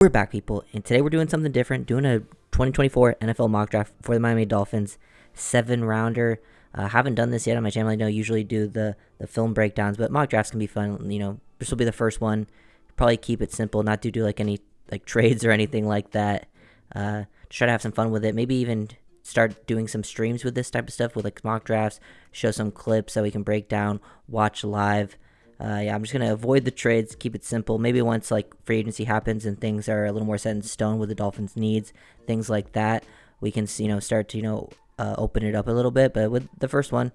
We're back, people, and today we're doing something different, doing a 2024 NFL mock draft for the Miami Dolphins, 7-rounder. Haven't done this yet on my channel. I know I usually do the film breakdowns, but mock drafts can be fun. This will be the first one. Probably keep it simple, not do like any trades or anything like that. Just try to have some fun with it. Maybe even start doing some streams with this type of stuff with like mock drafts, show some clips so we can break down, watch live. I'm just going to avoid the trades, keep it simple. Maybe once free agency happens and things are a little more set in stone with the Dolphins' needs, things like that, we can start to open it up a little bit. But with the first one,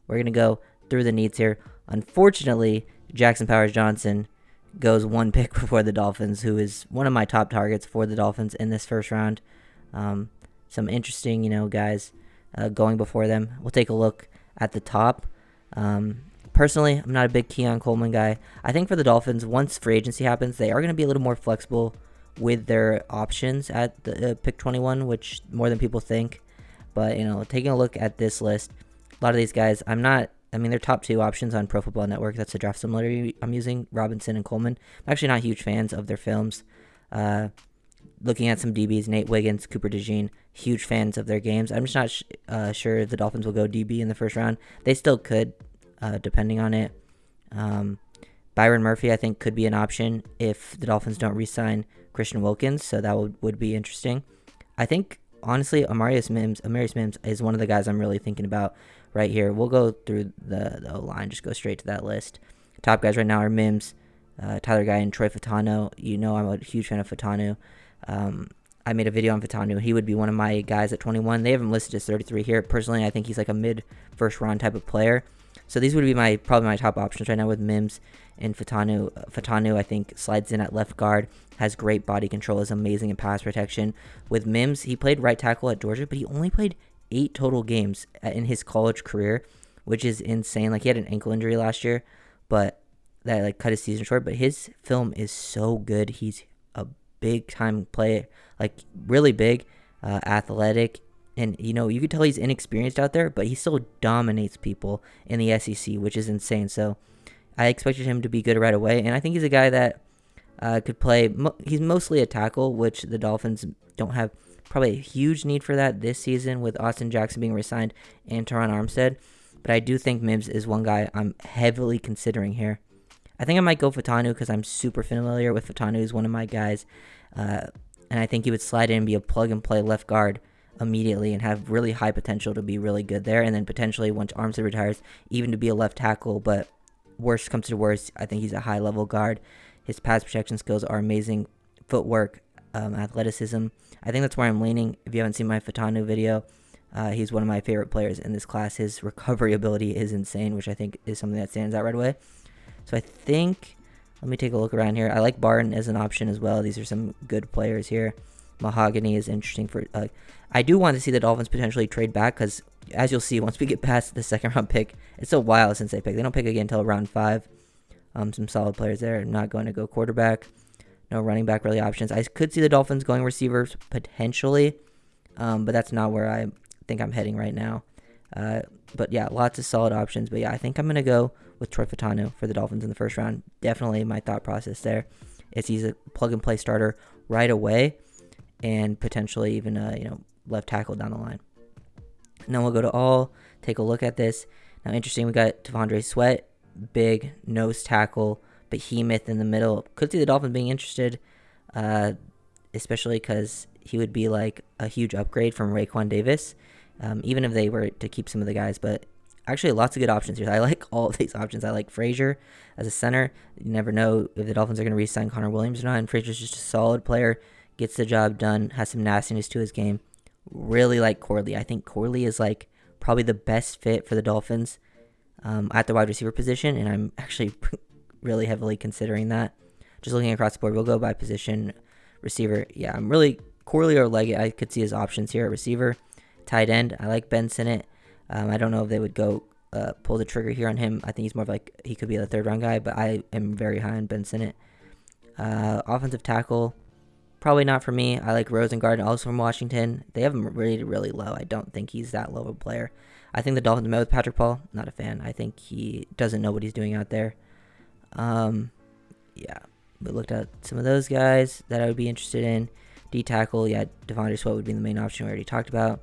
we're going to go through the needs here. Unfortunately, Jackson Powers-Johnson goes one pick before the Dolphins, who is one of my top targets for the Dolphins in this first round. Some interesting, guys going before them. We'll take a look at the top. Personally, I'm not a big Keon Coleman guy. I think for the Dolphins, once free agency happens, they are going to be a little more flexible with their options at the pick 21, which more than people think. But, taking a look at this list, a lot of these guys, they're top two options on Pro Football Network. That's the draft simulator I'm using, Robinson and Coleman. I'm actually not huge fans of their films. Looking at some DBs, Nate Wiggins, Cooper DeJean, huge fans of their games. I'm just not sure the Dolphins will go DB in the first round. They still could. Depending on it. Byron Murphy, I think, could be an option if the Dolphins don't re-sign Christian Wilkins, so that would be interesting. I think, honestly, Amarius Mims is one of the guys I'm really thinking about right here. We'll go through the O-line, just go straight to that list. Top guys right now are Mims, Tyler Guy, and Troy Fatano. I'm a huge fan of Fatano. I made a video on Fatano. He would be one of my guys at 21. They have him listed as 33 here. Personally, I think he's like a mid-first round type of player. So these would be probably my top options right now with Mims and Fatano. Fatano, I think, slides in at left guard, has great body control, is amazing in pass protection. With Mims, he played right tackle at Georgia, but he only played 8 total games in his college career, which is insane. He had an ankle injury last year, but that cut his season short. But his film is so good. He's a big-time player, really big, athletic. And, you could tell he's inexperienced out there, but he still dominates people in the SEC, which is insane. So I expected him to be good right away. And I think he's a guy that could play. He's mostly a tackle, which the Dolphins don't have probably a huge need for that this season with Austin Jackson being re-signed and Teron Armstead. But I do think Mims is one guy I'm heavily considering here. I think I might go Fatanu because I'm super familiar with Fatanu. He's one of my guys. And I think he would slide in and be a plug-and-play left guard immediately and have really high potential to be really good there, and then potentially once Armstead retires, even to be a left tackle. But worst comes to worst, I think he's a high-level guard. His pass protection skills are amazing, footwork, athleticism. I think that's where I'm leaning. If you haven't seen my Fatanu video, he's one of my favorite players in this class. His recovery ability is insane, which I think is something that stands out right away. So I think, let me take a look around here. I like Barton as an option as well. These are some good players here. Mahogany is interesting for. I do want to see the Dolphins potentially trade back because, as you'll see, once we get past the second round pick, it's a while since they pick. They don't pick again until round 5. Some solid players there. Not going to go quarterback. No running back really options. I could see the Dolphins going receivers potentially, but that's not where I think I'm heading right now. But yeah, lots of solid options. But yeah, I think I'm going to go with Troy Fatano for the Dolphins in the first round. Definitely my thought process there is he's a plug and play starter right away, and potentially even left tackle down the line. Now we'll go to all, take a look at this. Now interesting, we got T'Vondre Sweat, big nose tackle, behemoth in the middle. Could see the Dolphins being interested, especially because he would be a huge upgrade from Raekwon Davis, even if they were to keep some of the guys. But actually lots of good options here. I like all of these options. I like Frazier as a center. You never know if the Dolphins are going to re-sign Connor Williams or not, and Frazier's just a solid player, gets the job done, has some nastiness to his game. Really like Corley. I think Corley is probably the best fit for the Dolphins at the wide receiver position, and I'm actually really heavily considering that. Just looking across the board, we'll go by position. Receiver, yeah, I'm really Corley or Leggett. I could see his options here at receiver. Tight end, I like Ben Sinnott. I don't know if they would go pull the trigger here on him. I think he's more of he could be the third round guy, but I am very high on Ben Sinnott. Offensive tackle, probably not for me. I like Rosengarten, also from Washington. They have him rated really low. I don't think he's that low of a player. I think the Dolphins met with Patrick Paul. Not a fan. I think he doesn't know what he's doing out there. Yeah. We looked at some of those guys that I would be interested in. D tackle, yeah, Devondre Sweat would be the main option we already talked about.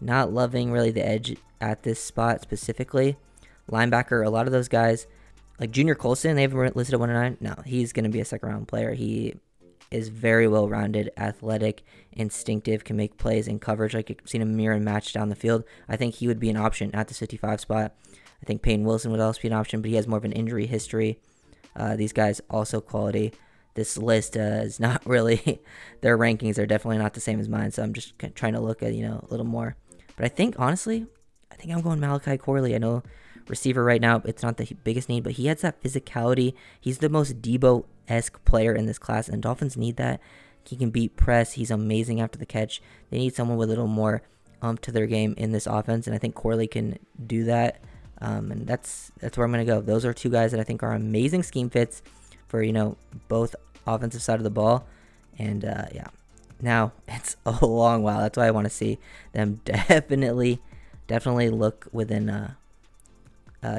Not loving really the edge at this spot specifically. Linebacker, a lot of those guys, like Junior Colson, they haven't listed at 109. No, he's going to be a second round player. He is very well rounded, athletic, instinctive, can make plays in coverage. Like, you've seen him mirror and match down the field. I think he would be an option at the 55 spot. I think Peyton Wilson would also be an option, but he has more of an injury history. These guys also quality. This list is not really, their rankings are definitely not the same as mine, so I'm just trying to look at, a little more. But I think, honestly, I'm going Malachi Corley. I know receiver right now, it's not the biggest need, but he has that physicality. He's the most Debo-esque player in this class, and Dolphins need that. He can beat press. He's amazing after the catch. They need someone with a little more to their game in this offense, and I think Corley can do that. And that's where I'm going to go. Those are two guys that I think are amazing scheme fits for, both offensive side of the ball. And, yeah. Now, it's a long while. That's why I want to see them definitely look within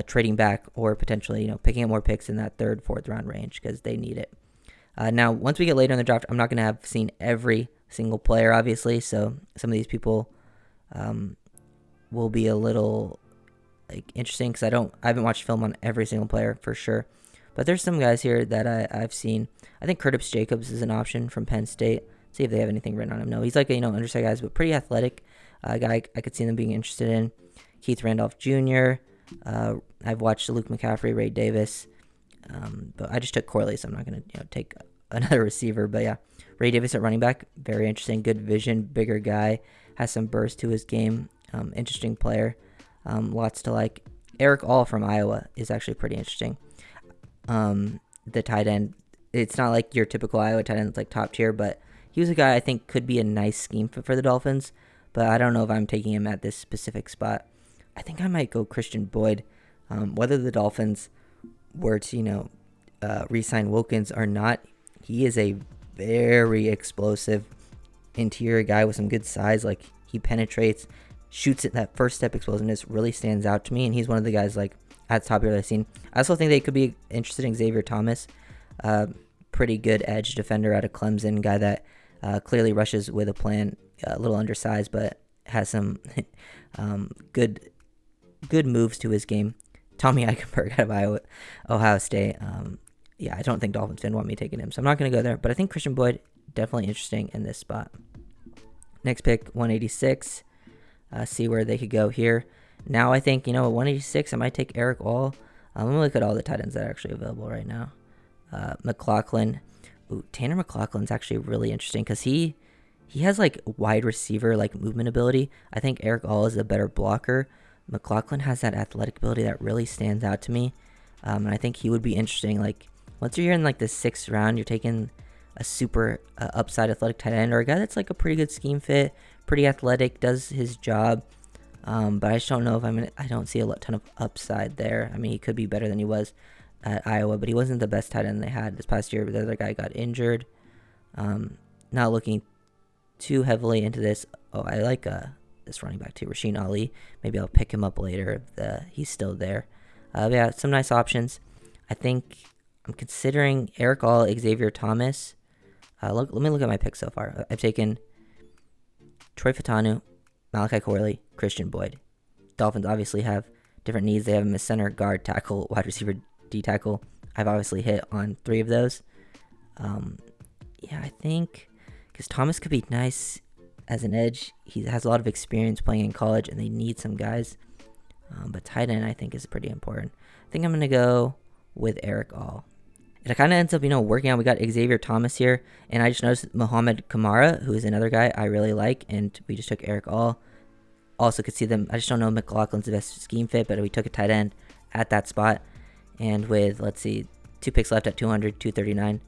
trading back or potentially, picking up more picks in that 3rd, 4th round range because they need it. Now, once we get later in the draft, I'm not going to have seen every single player, obviously. So some of these people will be a little interesting because I haven't watched film on every single player for sure. But there's some guys here that I've seen. I think Curtis Jacobs is an option from Penn State. See if they have anything written on him. No, he's like a undersized guy, but pretty athletic guy. I could see them being interested in. Keith Randolph Jr. I've watched Luke McCaffrey, Ray Davis, but I just took Corley, so I'm not gonna take another receiver. But yeah, Ray Davis at running back, very interesting. Good vision, bigger guy, has some burst to his game. Interesting player. Lots to like. Eric All from Iowa is actually pretty interesting. The tight end, it's not like your typical Iowa tight end that's like top tier, but he was a guy I think could be a nice scheme fit for the Dolphins, but I don't know if I'm taking him at this specific spot. I think I might go Christian Boyd. Whether the Dolphins were to, re-sign Wilkins or not, he is a very explosive interior guy with some good size. Like, he penetrates, shoots it. That first step explosiveness really stands out to me, and he's one of the guys like at the top here that I've seen. I also think they could be interested in Xavier Thomas, pretty good edge defender out of Clemson, guy that clearly rushes with a plan, a little undersized, but has some good moves to his game. Tommy Eichenberg out of Ohio State. Yeah, I don't think Dolphins fan want me taking him, so I'm not going to go there. But I think Christian Boyd, definitely interesting in this spot. Next pick, 186. See where they could go here. Now I think, at 186, I might take Eric All. Let me look at all the tight ends that are actually available right now. McLaughlin. Ooh, Tanner McLaughlin's actually really interesting because he has like wide receiver like movement ability. I think Eric All is a better blocker. McLaughlin has that athletic ability that really stands out to me. And I think he would be interesting. Like, once you're in like the 6th round, you're taking a super upside athletic tight end or a guy that's like a pretty good scheme fit, pretty athletic, does his job. But I just don't know if I don't see a ton of upside there. I mean, he could be better than he was at Iowa, but he wasn't the best tight end they had this past year. But the other guy got injured. Not looking too heavily into this. Oh, I like this running back too, Rasheen Ali. Maybe I'll pick him up later if he's still there. Yeah, some nice options. I think I'm considering Eric All, Xavier Thomas. Let me look at my picks so far. I've taken Troy Fautanu, Malachi Corley, Christian Boyd. Dolphins obviously have different needs. They have him as center, guard, tackle, wide receiver, D tackle. I've obviously hit on 3 of those. Yeah, I think because Thomas could be nice as an edge. He has a lot of experience playing in college, and they need some guys. But tight end, I think, is pretty important. I think I'm going to go with Eric All. It kind of ends up, working out. We got Xavier Thomas here, and I just noticed Mohamed Kamara, who is another guy I really like, and we just took Eric All. Also could see them. I just don't know McLaughlin's the best scheme fit, but we took a tight end at that spot. And with, let's see, 2 picks left at 200, 239.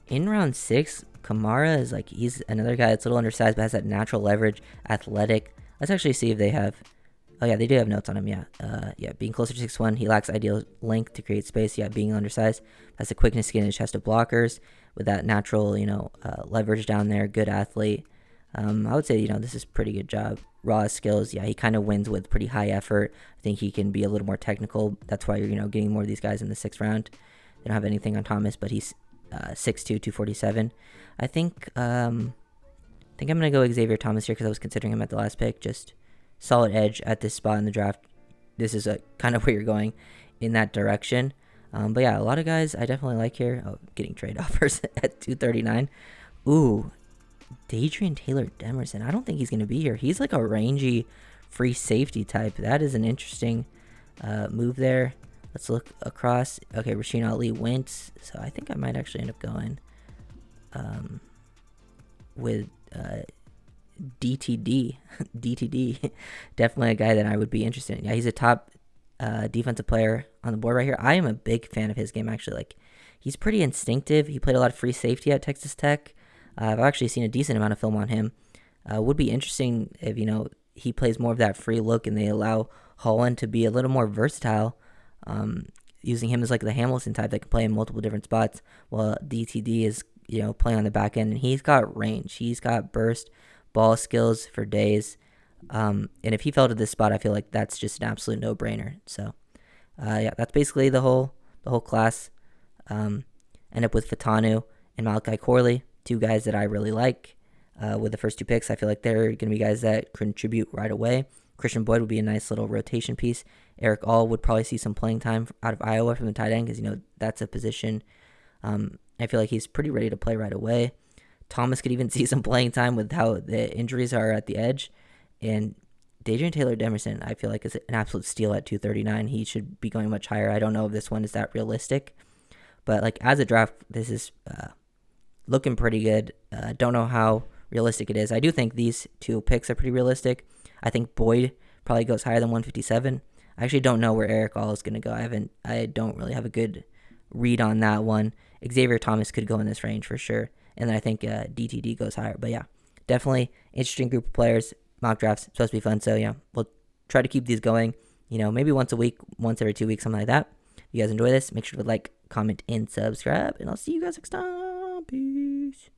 In round 6, Kamara is he's another guy that's a little undersized, but has that natural leverage, athletic. Let's actually see if they have. Oh, yeah, they do have notes on him, yeah. Being closer to 6'1", he lacks ideal length to create space. Yeah, being undersized. Has the quickness to get in his chest of blockers with that natural, leverage down there. Good athlete. I would say, this is a pretty good job. Raw skills, yeah, he kind of wins with pretty high effort. I think he can be a little more technical. That's why you're, getting more of these guys in the 6th round. They don't have anything on Thomas, but he's 6'2", 247. I think I'm gonna go Xavier Thomas here because I was considering him at the last pick. Just solid edge at this spot in the draft. This is kind of where you're going in that direction. But yeah, a lot of guys I definitely like here. Oh, getting trade offers at 239. Ooh, Dadrian Taylor Demerson. I don't think he's going to be here. He's like a rangy free safety type. That is an interesting move there. Let's look across. Okay, Rasheen Ali went. So I think I might actually end up going with DTD. DTD. Definitely a guy that I would be interested in. Yeah, he's a top defensive player on the board right here. I am a big fan of his game, actually. Like, he's pretty instinctive. He played a lot of free safety at Texas Tech. I've actually seen a decent amount of film on him. Would be interesting if, he plays more of that free look and they allow Holland to be a little more versatile, using him as like the Hamilton type that can play in multiple different spots, while DTD is, playing on the back end, and he's got range. He's got burst, ball skills for days. And if he fell to this spot, I feel like that's just an absolute no-brainer. So, yeah, that's basically the whole class. End up with Fatanu and Malachi Corley, two guys that I really like. With the first two picks, I feel like they're going to be guys that contribute right away. Christian Boyd would be a nice little rotation piece. Eric All would probably see some playing time out of Iowa from the tight end because, that's a position. I feel like he's pretty ready to play right away. Thomas could even see some playing time with how the injuries are at the edge. And Dadrian Taylor Demerson, I feel like, is an absolute steal at 239. He should be going much higher. I don't know if this one is that realistic. But, like, as a draft, this is looking pretty good. Don't know how realistic it is. I do think these two picks are pretty realistic. I think Boyd probably goes higher than 157. I actually don't know where Eric All is going to go. I don't really have a good read on that one. Xavier Thomas could go in this range for sure. And then I think DTD goes higher. But yeah, definitely interesting group of players. Mock drafts, supposed to be fun. So yeah, we'll try to keep these going, maybe once a week, once every 2 weeks, something like that. If you guys enjoy this, make sure to like, comment, and subscribe. And I'll see you guys next time. Peace.